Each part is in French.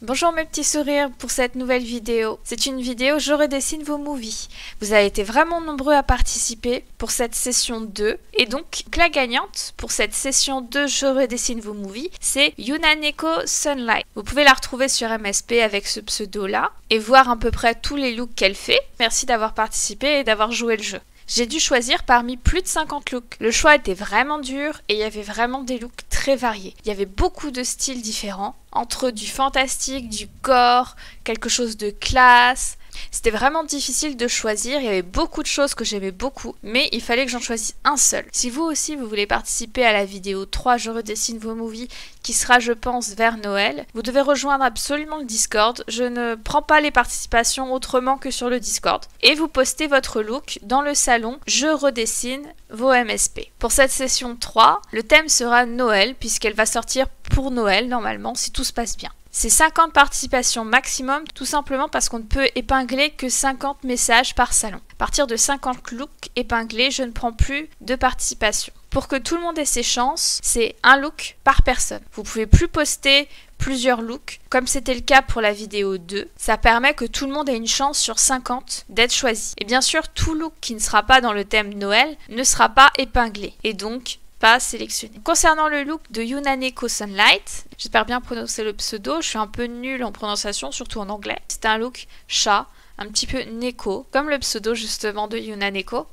Bonjour mes petits sourires pour cette nouvelle vidéo. C'est une vidéo Je redessine vos movies. Vous avez été vraiment nombreux à participer pour cette session 2. Et donc la gagnante pour cette session 2 Je redessine vos movies, c'est Yunaneko Sunlight. Vous pouvez la retrouver sur MSP avec ce pseudo là et voir à peu près tous les looks qu'elle fait. Merci d'avoir participé et d'avoir joué le jeu. J'ai dû choisir parmi plus de 50 looks. Le choix était vraiment dur et il y avait vraiment des looks très variés. Il y avait beaucoup de styles différents, entre du fantastique, du gore, quelque chose de classe. C'était vraiment difficile de choisir, il y avait beaucoup de choses que j'aimais beaucoup, mais il fallait que j'en choisisse un seul. Si vous aussi vous voulez participer à la vidéo 3 Je redessine vos movies, qui sera je pense vers Noël, vous devez rejoindre absolument le Discord. Je ne prends pas les participations autrement que sur le Discord. Et vous postez votre look dans le salon Je redessine vos MSP. Pour cette session 3, le thème sera Noël, puisqu'elle va sortir pour Noël normalement si tout se passe bien. C'est 50 participations maximum, tout simplement parce qu'on ne peut épingler que 50 messages par salon. À partir de 50 looks épinglés, je ne prends plus de participation. Pour que tout le monde ait ses chances, c'est un look par personne. Vous pouvez plus poster plusieurs looks, comme c'était le cas pour la vidéo 2. Ça permet que tout le monde ait une chance sur 50 d'être choisi. Et bien sûr, tout look qui ne sera pas dans le thème Noël ne sera pas épinglé. Et donc, pas sélectionné. Concernant le look de Yunaneko Sunlight, j'espère bien prononcer le pseudo, je suis un peu nulle en prononciation, surtout en anglais. C'est un look chat, un petit peu neko, comme le pseudo justement de Yunaneko.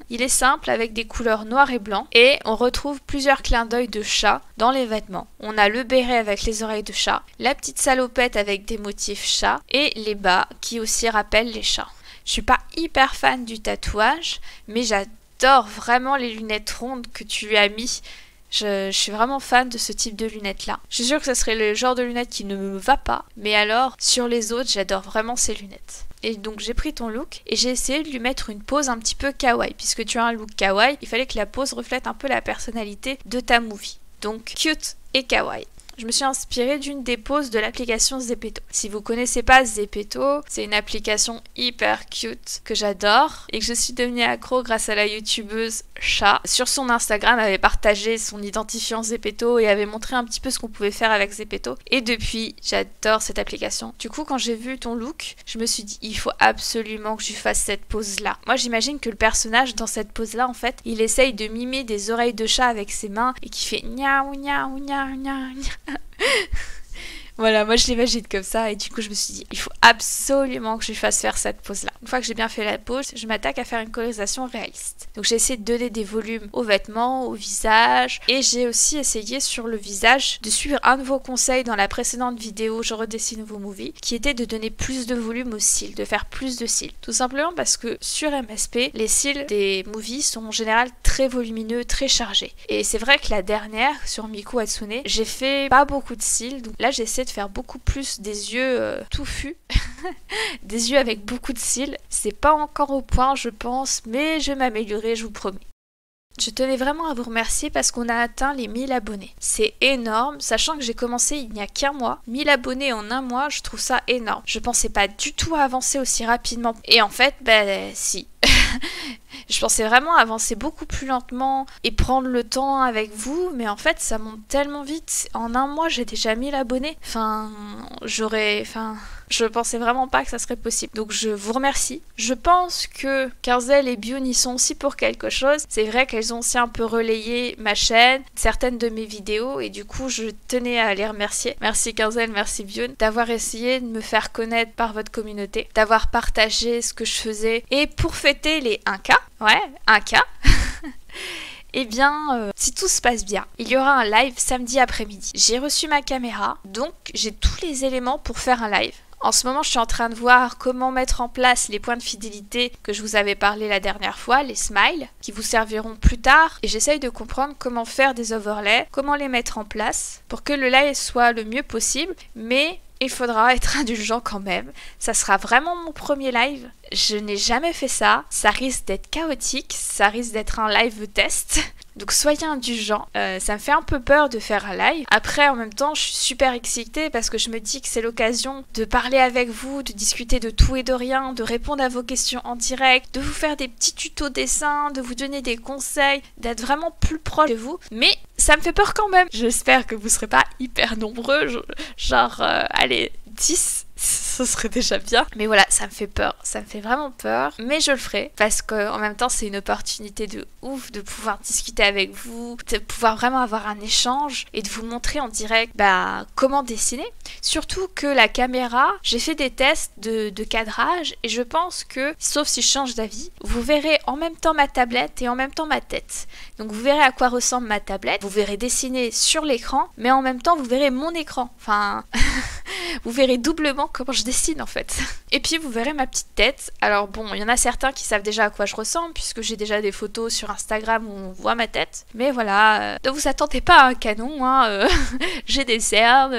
Il est simple avec des couleurs noir et blanc et on retrouve plusieurs clins d'œil de chat dans les vêtements. On a le béret avec les oreilles de chat, la petite salopette avec des motifs chat et les bas qui aussi rappellent les chats. Je suis pas hyper fan du tatouage, mais j'adore vraiment les lunettes rondes que tu lui as mis. Je suis vraiment fan de ce type de lunettes là. Je suis sûre que ce serait le genre de lunettes qui ne me va pas, mais alors sur les autres j'adore vraiment ces lunettes. Et donc j'ai pris ton look et j'ai essayé de lui mettre une pose un petit peu kawaii. Puisque tu as un look kawaii, il fallait que la pose reflète un peu la personnalité de ta movie. Donc cute et kawaii. Je me suis inspirée d'une des poses de l'application Zepeto. Si vous connaissez pas Zepeto, c'est une application hyper cute que j'adore et que je suis devenue accro grâce à la youtubeuse Chat. Sur son Instagram, elle avait partagé son identifiant Zepeto et avait montré un petit peu ce qu'on pouvait faire avec Zepeto. Et depuis, j'adore cette application. Du coup, quand j'ai vu ton look, je me suis dit, il faut absolument que je fasse cette pose-là. Moi, j'imagine que le personnage dans cette pose-là, en fait, il essaye de mimer des oreilles de chat avec ses mains et qui fait niaou niaou niaou niaou. Voilà, moi je l'imagine comme ça et du coup je me suis dit il faut absolument que je lui fasse faire cette pose là. Une fois que j'ai bien fait la pose, je m'attaque à faire une colorisation réaliste. Donc j'ai essayé de donner des volumes aux vêtements, au visage et j'ai aussi essayé sur le visage de suivre un de vos conseils dans la précédente vidéo Je redessine vos movies qui était de donner plus de volume aux cils, de faire plus de cils. Tout simplement parce que sur MSP, les cils des movies sont en général très volumineux, très chargés. Et c'est vrai que la dernière sur Miku Hatsune, j'ai fait pas beaucoup de cils. Donc là j'essaie de faire beaucoup plus des yeux touffus, des yeux avec beaucoup de cils. C'est pas encore au point je pense, mais je vais m'améliorer, je vous promets. Je tenais vraiment à vous remercier parce qu'on a atteint les 1000 abonnés. C'est énorme, sachant que j'ai commencé il n'y a qu'un mois. 1000 abonnés en un mois, je trouve ça énorme. Je pensais pas du tout à avancer aussi rapidement. Et en fait, si. Je pensais vraiment avancer beaucoup plus lentement et prendre le temps avec vous, mais en fait ça monte tellement vite. En un mois j'ai déjà 1000 abonnés. Je pensais vraiment pas que ça serait possible. Donc je vous remercie. Je pense que Quinzel et Bune y sont aussi pour quelque chose. C'est vrai qu'elles ont aussi un peu relayé ma chaîne, certaines de mes vidéos et du coup je tenais à les remercier. Merci Quinzel, merci Bune d'avoir essayé de me faire connaître par votre communauté, d'avoir partagé ce que je faisais et pour fêter les 1K, ouais, 1K, eh bien, si tout se passe bien, il y aura un live samedi après-midi. J'ai reçu ma caméra, donc j'ai tous les éléments pour faire un live. En ce moment, je suis en train de voir comment mettre en place les points de fidélité que je vous avais parlé la dernière fois, les smiles, qui vous serviront plus tard. Et j'essaye de comprendre comment faire des overlays, comment les mettre en place pour que le live soit le mieux possible. Mais il faudra être indulgent quand même. Ça sera vraiment mon premier live. Je n'ai jamais fait ça. Ça risque d'être chaotique. Ça risque d'être un live test. Donc soyez indulgents, ça me fait un peu peur de faire un live. Après en même temps je suis super excitée parce que je me dis que c'est l'occasion de parler avec vous, de discuter de tout et de rien, de répondre à vos questions en direct, de vous faire des petits tutos dessins, de vous donner des conseils, d'être vraiment plus proche de vous. Mais ça me fait peur quand même. J'espère que vous serez pas hyper nombreux, genre allez 10. Ce serait déjà bien. Mais voilà, ça me fait peur. Ça me fait vraiment peur. Mais je le ferai. Parce qu'en même temps, c'est une opportunité de ouf de pouvoir discuter avec vous, de pouvoir vraiment avoir un échange et de vous montrer en direct comment dessiner. Surtout que la caméra, j'ai fait des tests de cadrage et je pense que, sauf si je change d'avis, vous verrez en même temps ma tablette et en même temps ma tête. Donc vous verrez à quoi ressemble ma tablette. Vous verrez dessiner sur l'écran, mais en même temps, vous verrez mon écran. Enfin... Vous verrez doublement comment je dessine en fait. Et puis vous verrez ma petite tête. Alors bon, il y en a certains qui savent déjà à quoi je ressemble puisque j'ai déjà des photos sur Instagram où on voit ma tête. Mais voilà, ne vous attendez pas à un canon, hein. J'ai des cernes,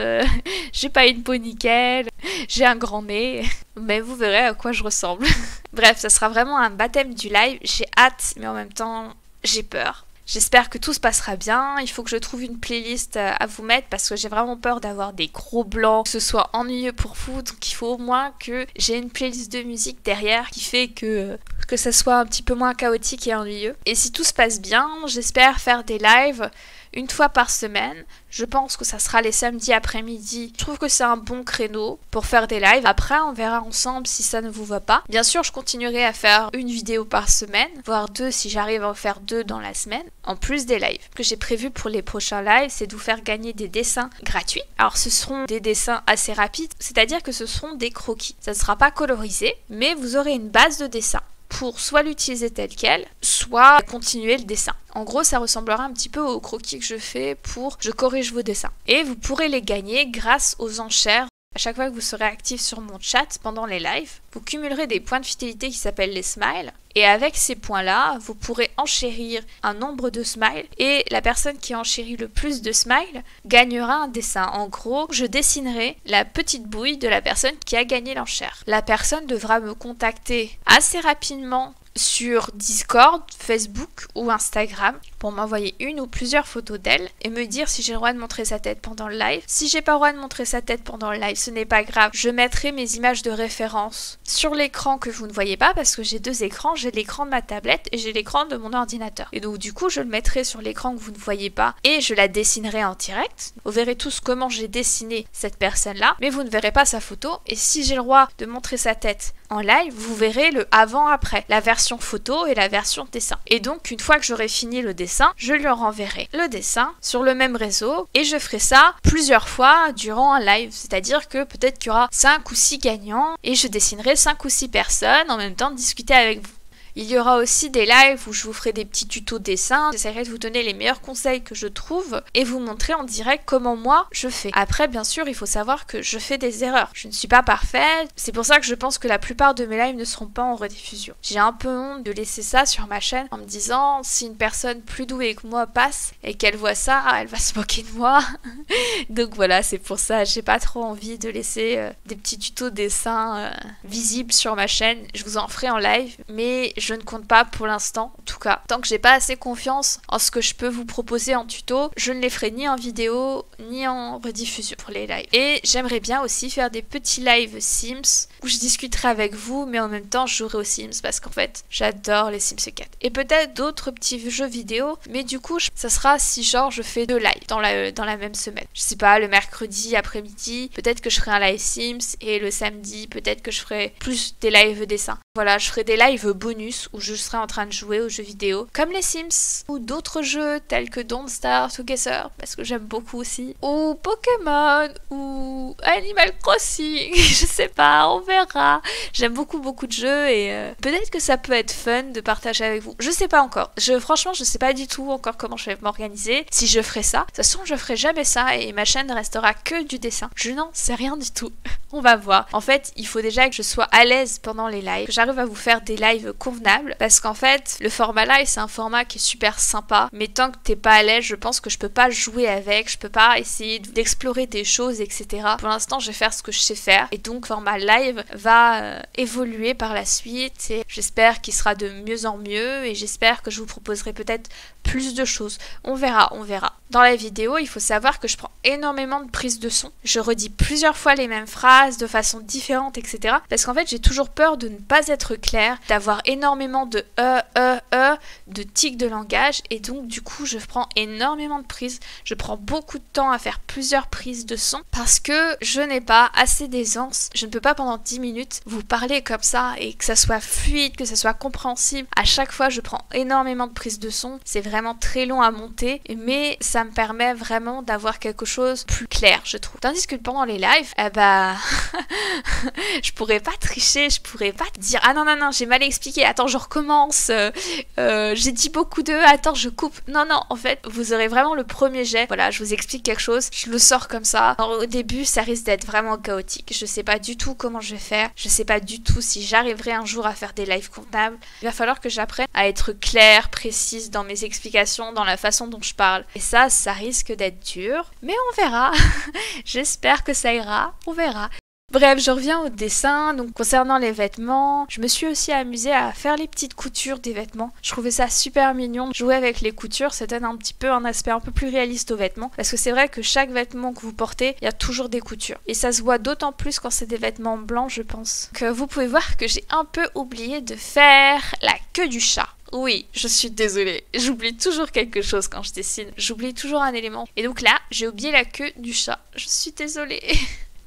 j'ai pas une peau nickel, j'ai un grand nez. Mais vous verrez à quoi je ressemble. Bref, ça sera vraiment un baptême du live. J'ai hâte, mais en même temps, j'ai peur. J'espère que tout se passera bien. Il faut que je trouve une playlist à vous mettre parce que j'ai vraiment peur d'avoir des gros blancs, que ce soit ennuyeux pour vous. Donc il faut au moins que j'ai une playlist de musique derrière qui fait que ça soit un petit peu moins chaotique et ennuyeux. Et si tout se passe bien, j'espère faire des lives une fois par semaine. Je pense que ça sera les samedis après-midi. Je trouve que c'est un bon créneau pour faire des lives. Après, on verra ensemble si ça ne vous va pas. Bien sûr, je continuerai à faire une vidéo par semaine, voire 2 si j'arrive à en faire 2 dans la semaine, en plus des lives. Ce que j'ai prévu pour les prochains lives, c'est de vous faire gagner des dessins gratuits. Alors, ce seront des dessins assez rapides, c'est-à-dire que ce seront des croquis. Ça ne sera pas colorisé, mais vous aurez une base de dessin pour soit l'utiliser tel quel, soit continuer le dessin. En gros, ça ressemblera un petit peu aux croquis que je fais pour Je corrige vos dessins. Et vous pourrez les gagner grâce aux enchères. À chaque fois que vous serez actif sur mon chat pendant les lives, vous cumulerez des points de fidélité qui s'appellent les smiles. Et avec ces points-là, vous pourrez enchérir un nombre de smiles. Et la personne qui enchérit le plus de smiles gagnera un dessin. En gros, je dessinerai la petite bouille de la personne qui a gagné l'enchère. La personne devra me contacter assez rapidement sur Discord, Facebook ou Instagram pour m'envoyer une ou plusieurs photos d'elle et me dire si j'ai le droit de montrer sa tête pendant le live. Si j'ai pas le droit de montrer sa tête pendant le live, ce n'est pas grave. Je mettrai mes images de référence sur l'écran que vous ne voyez pas parce que j'ai 2 écrans. J'ai l'écran de ma tablette et j'ai l'écran de mon ordinateur. Et donc du coup, je le mettrai sur l'écran que vous ne voyez pas et je la dessinerai en direct. Vous verrez tous comment j'ai dessiné cette personne-là, mais vous ne verrez pas sa photo. Et si j'ai le droit de montrer sa tête en live, vous verrez le avant-après, la version photo et la version dessin. Et donc, une fois que j'aurai fini le dessin, je lui renverrai le dessin sur le même réseau et je ferai ça plusieurs fois durant un live. C'est-à-dire que peut-être qu'il y aura 5 ou 6 gagnants et je dessinerai 5 ou 6 personnes en même temps de discuter avec vous. Il y aura aussi des lives où je vous ferai des petits tutos dessin. J'essaierai de vous donner les meilleurs conseils que je trouve et vous montrer en direct comment moi je fais. Après, bien sûr, il faut savoir que je fais des erreurs. Je ne suis pas parfaite. C'est pour ça que je pense que la plupart de mes lives ne seront pas en rediffusion. J'ai un peu honte de laisser ça sur ma chaîne en me disant si une personne plus douée que moi passe et qu'elle voit ça, elle va se moquer de moi. Donc voilà, c'est pour ça. J'ai pas trop envie de laisser des petits tutos dessin visibles sur ma chaîne. Je vous en ferai en live, mais je ne compte pas pour l'instant, en tout cas. Tant que j'ai pas assez confiance en ce que je peux vous proposer en tuto, je ne les ferai ni en vidéo, ni en rediffusion pour les lives. Et j'aimerais bien aussi faire des petits lives Sims, où je discuterai avec vous, mais en même temps, je jouerai aux Sims, parce qu'en fait, j'adore les Sims 4. Et peut-être d'autres petits jeux vidéo, mais du coup, ça sera si genre je fais 2 lives dans la même semaine. Je sais pas, le mercredi après-midi, peut-être que je ferai un live Sims, et le samedi, peut-être que je ferai plus des lives dessins. Voilà, je ferai des lives bonus où je serai en train de jouer aux jeux vidéo comme les Sims ou d'autres jeux tels que Don't Starve Together parce que j'aime beaucoup aussi, ou Pokémon ou Animal Crossing. Je sais pas, on verra. J'aime beaucoup de jeux et peut-être que ça peut être fun de partager avec vous. Je sais pas encore. Franchement, je sais pas du tout encore comment je vais m'organiser. Si je ferai ça, de toute façon, je ferai jamais ça et ma chaîne ne restera que du dessin. Je n'en sais rien du tout. On va voir. En fait, il faut déjà que je sois à l'aise pendant les lives, que j'arrive à vous faire des lives convenables, parce qu'en fait, le format live, c'est un format qui est super sympa, mais tant que t'es pas à l'aise, je pense que je peux pas jouer avec, je peux pas essayer d'explorer des choses, etc. Pour l'instant, je vais faire ce que je sais faire, et donc, format live va évoluer par la suite, et j'espère qu'il sera de mieux en mieux, et j'espère que je vous proposerai peut-être plus de choses. On verra, on verra. Dans la vidéo, il faut savoir que je prends énormément de prises de son. Je redis plusieurs fois les mêmes phrases de façon différente, etc. Parce qu'en fait, j'ai toujours peur de ne pas être claire, d'avoir énormément de de tics de langage. Et donc, du coup, je prends énormément de prises. Je prends beaucoup de temps à faire plusieurs prises de son parce que je n'ai pas assez d'aisance. Je ne peux pas pendant 10 minutes vous parler comme ça et que ça soit fluide, que ça soit compréhensible. À chaque fois, je prends énormément de prises de son. C'est vraiment très long à monter, mais ça me permet vraiment d'avoir quelque chose de plus clair, je trouve. Tandis que pendant les lives, je pourrais pas tricher, je pourrais pas dire ah non, j'ai mal expliqué, attends, je recommence, j'ai dit beaucoup de attends, je coupe. Non, en fait, vous aurez vraiment le premier jet. Voilà, je vous explique quelque chose, je le sors comme ça. Alors, au début, ça risque d'être vraiment chaotique. Je sais pas du tout comment je vais faire. Je sais pas du tout si j'arriverai un jour à faire des lives comptables. Il va falloir que j'apprenne à être claire, précise dans mes explications, dans la façon dont je parle. Et ça risque d'être dur. Mais on verra. J'espère que ça ira. On verra. Bref, je reviens au dessin. Donc concernant les vêtements, je me suis aussi amusée à faire les petites coutures des vêtements. Je trouvais ça super mignon de jouer avec les coutures. Ça donne un petit peu un aspect un peu plus réaliste aux vêtements. Parce que c'est vrai que chaque vêtement que vous portez, il y a toujours des coutures. Et ça se voit d'autant plus quand c'est des vêtements blancs, je pense. Que vous pouvez voir que j'ai un peu oublié de faire la queue du chat. Oui, je suis désolée. J'oublie toujours quelque chose quand je dessine. J'oublie toujours un élément. Et donc là, j'ai oublié la queue du chat. Je suis désolée.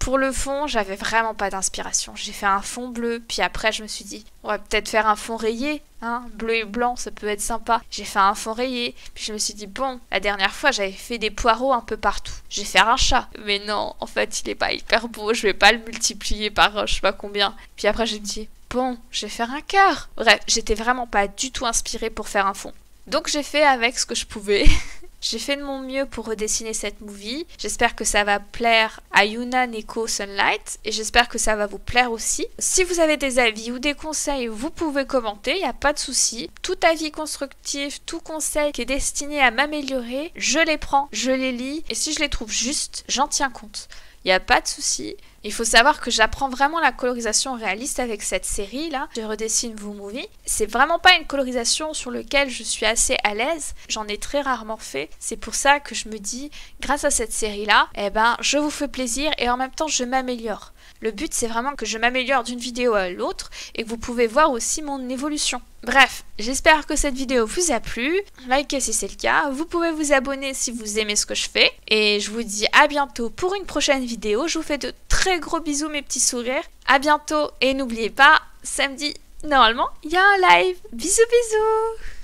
Pour le fond, j'avais vraiment pas d'inspiration. J'ai fait un fond bleu, puis après je me suis dit, on va peut-être faire un fond rayé, hein, bleu et blanc, ça peut être sympa. J'ai fait un fond rayé, puis je me suis dit, bon, la dernière fois j'avais fait des poireaux un peu partout. Je vais faire un chat. Mais non, en fait, il est pas hyper beau, je vais pas le multiplier par je sais pas combien. Puis après je me dis, bon, je vais faire un cœur. Bref, j'étais vraiment pas du tout inspirée pour faire un fond. Donc j'ai fait avec ce que je pouvais. J'ai fait de mon mieux pour redessiner cette movie. J'espère que ça va plaire à Yuna, Neko, Sunlight. Et j'espère que ça va vous plaire aussi. Si vous avez des avis ou des conseils, vous pouvez commenter, il n'y a pas de souci. Tout avis constructif, tout conseil qui est destiné à m'améliorer, je les prends, je les lis. Et si je les trouve justes, j'en tiens compte. Il n'y a pas de souci. Il faut savoir que j'apprends vraiment la colorisation réaliste avec cette série-là. Je redessine vos movies. C'est vraiment pas une colorisation sur laquelle je suis assez à l'aise. J'en ai très rarement fait. C'est pour ça que je me dis, grâce à cette série-là, je vous fais plaisir et en même temps, je m'améliore. Le but, c'est vraiment que je m'améliore d'une vidéo à l'autre et que vous pouvez voir aussi mon évolution. Bref, j'espère que cette vidéo vous a plu. Likez si c'est le cas. Vous pouvez vous abonner si vous aimez ce que je fais. Et je vous dis à bientôt pour une prochaine vidéo. Je vous fais de très gros bisous mes petits sourires. À bientôt et n'oubliez pas, samedi, normalement, il y a un live. Bisous bisous.